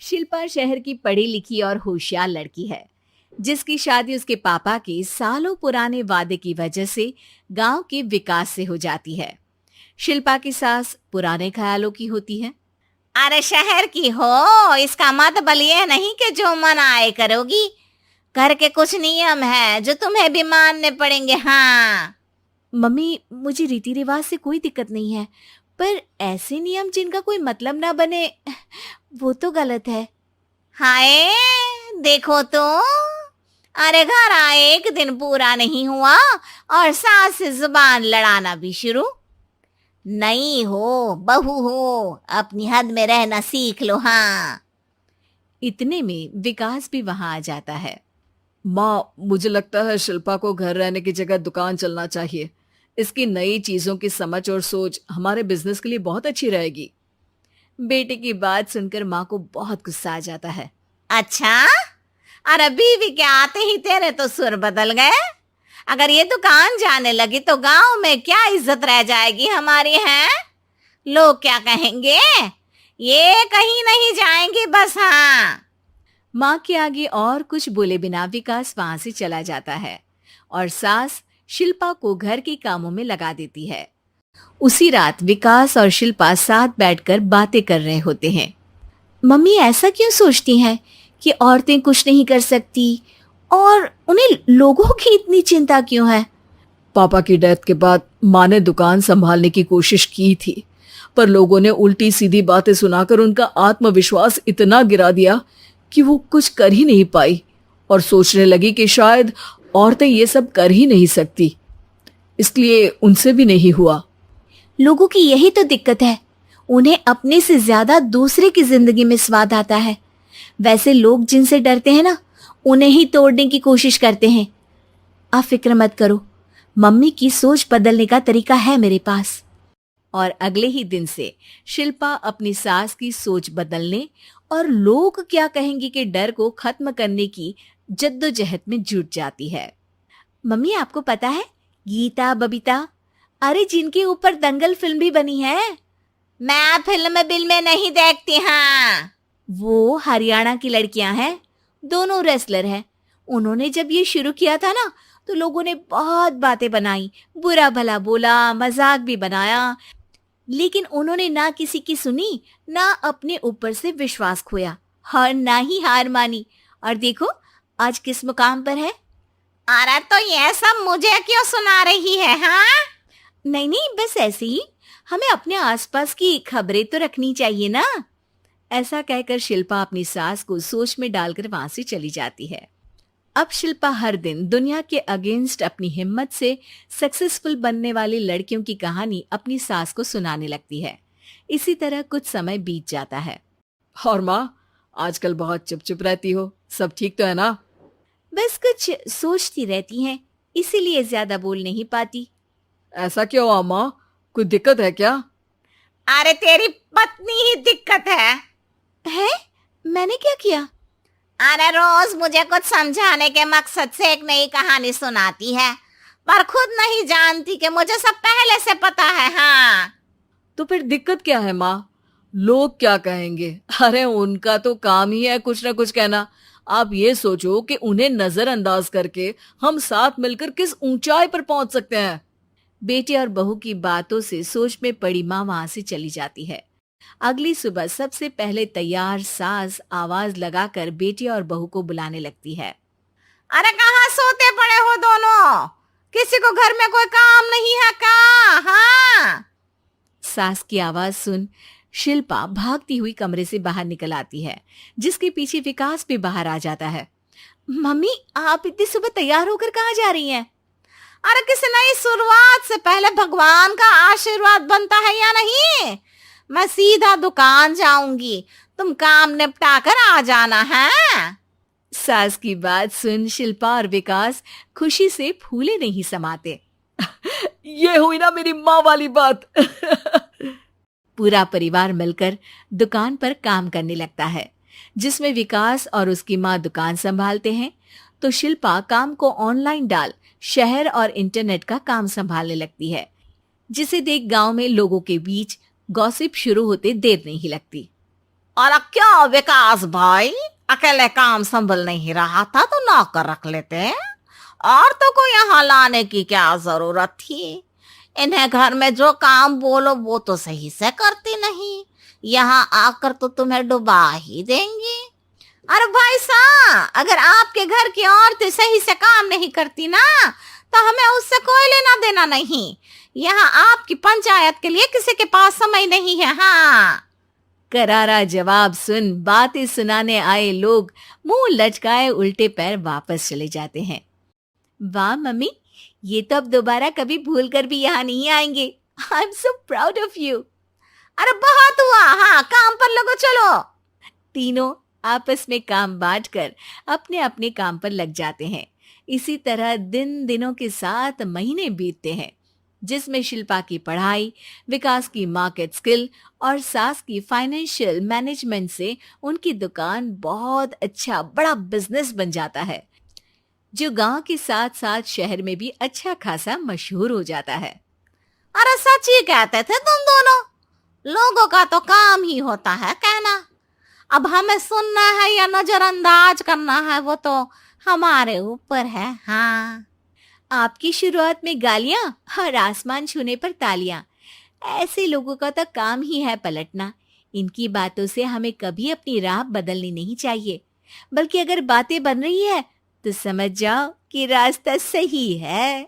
शिल्पा शहर की पढ़ी लिखी और होशियार लड़की है, जिसकी शादी उसके पापा के सालों पुराने वादे की वजह से गांव के विकास से हो जाती है। शिल्पा की सास पुराने ख्यालों की होती है। अरे शहर की हो, इसका मतलब ये नहीं कि जो मन आए करोगी। घर के कुछ नियम है जो तुम्हें भी मानने पड़ेंगे। हाँ। मम्मी, मुझे रीति रिवाज से कोई दिक्कत नहीं है, पर ऐसे नियम जिनका कोई मतलब ना बने, वो तो गलत है। हाय, देखो तो। अरे घर आए एक दिन पूरा नहीं हुआ और सास से जुबान लड़ाना भी शुरू। नहीं हो, बहू हो, अपनी हद में रहना सीख लो। हाँ। इतने में विकास भी वहां आ जाता है। माँ, मुझे लगता है शिल्पा को घर रहने की जगह दुकान चलना चाहिए। इसकी नई चीजों की समझ और सोच हमारे बिजनेस के लिए बहुत अच्छी रहेगी। बेटे की बात सुनकर माँ को बहुत गुस्सा आ जाता है। अच्छा, अरे बीवी के आते ही तेरे तो सुर बदल गए। अगर ये दुकान जाने लगी तो गांव में क्या इज्जत रह जाएगी हमारी। है लोग क्या कहेंगे? ये कहीं नहीं जाएंगी बस। हाँ। माँ के आगे और कुछ बोले बिना विकास वहां से चला जाता है और सास शिल्पा को घर के कामों में लगा देती है। उसी रात विकास और शिल्पा साथ बैठकर बातें कर रहे होते हैं। मम्मी ऐसा क्यों सोचती हैं कि औरतें कुछ नहीं कर सकती, और उन्हें लोगों की इतनी चिंता क्यों है? पापा की डेथ के बाद माँ ने दुकान संभालने की कोशिश की थी, पर लोगों ने उल्टी सीधी बातें सुनाकर उनका आत्मविश्वास इतना गिरा दिया कि वो कुछ कर ही नहीं पाई और सोचने लगी कि शायद औरतें ये सब कर ही नहीं सकती, इसलिए उनसे भी नहीं हुआ। लोगों की यही तो दिक्कत है, उन्हें अपने से ज्यादा दूसरे की जिंदगी में स्वाद आता है। वैसे लोग जिनसे डरते हैं ना, उन्हें ही तोड़ने की कोशिश करते हैं। आप फिक्र मत करो, मम्मी की सोच बदलने का तरीका है मेरे पास। और अगले ही दिन से शिल्पा अपनी सास की सोच बदलने और लोग क्या कहेंगे के डर को खत्म करने की जद्दोजहद में जुट जाती है। मम्मी, आपको पता है गीता, बबीता, अरे जिनके ऊपर दंगल फिल्म भी बनी है। मैं फिल्म बिल में नहीं देखती। हाँ। वो हरियाणा की लड़कियां हैं, दोनों रेसलर हैं। उन्होंने जब ये शुरू किया था ना, तो लोगों ने बहुत बातें बनाई, बुरा भला बोला, मजाक भी बनाया, लेकिन उन्होंने ना किसी की सुनी, ना अपने ऊपर से विश्वास खोया और ना ही हार मानी। और देखो आज किस मुकाम पर है। अरे तो ये सब मुझे क्यों सुना रही है? हाँ। नहीं नहीं, बस ऐसे ही, हमें अपने आसपास की खबरें तो रखनी चाहिए ना। ऐसा कहकर शिल्पा अपनी सास को सोच में डालकर वहां से चली जाती है। अब शिल्पा हर दिन दुनिया के अगेंस्ट अपनी हिम्मत से सक्सेसफुल बनने वाली लड़कियों की कहानी अपनी सास को सुनाने लगती है। इसी तरह कुछ समय बीत जाता है। और माँ, आजकल बहुत चुप चुप रहती हो, सब ठीक तो है ना? बस कुछ सोचती रहती हैं, इसीलिए ज्यादा बोल नहीं पाती। ऐसा क्यों हुआ माँ, कोई दिक्कत है क्या? अरे तेरी पत्नी ही दिक्कत है। मैंने क्या किया? अरे रोज मुझे कुछ समझाने के मकसद से एक नई कहानी सुनाती है, पर खुद नहीं जानती कि मुझे सब पहले से पता है। हाँ। तो फिर दिक्कत क्या है माँ? लोग क्या कहेंगे? अरे उनका तो काम ही है कुछ ना कुछ कहना। आप ये सोचो कि उन्हें नजरअंदाज करके हम साथ मिलकर किस ऊंचाई पर पहुंच सकते हैं। बेटे और बहू की बातों से सोच में पड़ी माँ वहां से चली जाती है। अगली सुबह सबसे पहले तैयार सास आवाज लगाकर बेटे और बहू को बुलाने लगती है। अरे कहाँ सोते पड़े हो दोनों? किसी को घर में कोई काम नहीं है क्या? हाँ। सास की आवाज सुन शिल्पा भागती हुई कमरे से बाहर निकल आती है, जिसके पीछे विकास भी बाहर आ जाता है। मम्मी, आप इतनी सुबह तैयार होकर कहाँ जा रही हैं? अरे किसी नई शुरुआत से पहले भगवान का आशीर्वाद बनता है या नहीं? मैं सीधा दुकान जाऊंगी, तुम काम निपटा कर आ जाना है। सास की बात सुन शिल्पा और विकास खुशी से फूले नहीं समाते। ये हुई ना मेरी माँ वाली बात। पूरा परिवार मिलकर दुकान पर काम करने लगता है, जिसमें विकास और उसकी माँ दुकान संभालते हैं, तो शिल्पा काम को ऑनलाइन डाल शहर और इंटरनेट का काम संभालने लगती है, जिसे देख गांव में लोगों के बीच गॉसिप शुरू होते देर नहीं लगती। और क्या विकास भाई, अकेले काम संभल नहीं रहा था तो नौकर रख लेते, और तो को यहाँ लाने की क्या जरूरत थी। इन्हें घर में जो काम बोलो वो तो सही से करती नहीं, यहाँ आकर तो तुम्हें डुबा ही देंगी। अरे भाई साहब, अगर आपके घर की औरतें सही से काम नहीं करती ना तो हमें उससे कोई लेना देना नहीं। यहाँ आपकी पंचायत के लिए किसी के पास समय नहीं है। हाँ, करारा जवाब सुन बातें सुनाने आए लोग मुंह लटकाए उल्टे पैर वापस चले जाते हैं। वाह मम्मी, ये तो अब दोबारा कभी भूल कर भी यहाँ नहीं आएंगे। I am so proud of you. अरे बहुत हुआ, हाँ काम पर लगो चलो। तीनों आपस में काम बांटकर अपने अपने काम पर लग जाते हैं। इसी तरह दिनों के साथ महीने बीतते हैं, जिसमें शिल्पा की पढ़ाई, विकास की मार्केट स्किल और सास की फाइनेंशियल मैनेजमेंट से उनकी दुकान बहुत अच्छा बड़ा बिजनेस बन जाता है, जो गांव के साथ साथ शहर में भी अच्छा खासा मशहूर हो जाता है। अरे सच ही कहते थे तुम दोनों, लोगों का तो काम ही होता है कहना। अब हमें सुनना है या नजरअंदाज करना है वो तो हमारे ऊपर है। हाँ, आपकी शुरुआत में गालियां और आसमान छूने पर तालियां, ऐसे लोगों का तो काम ही है पलटना। इनकी बातों से हमें कभी अपनी राह बदलनी नहीं चाहिए, बल्कि अगर बातें बन रही है तो समझ जाओ कि रास्ता सही है।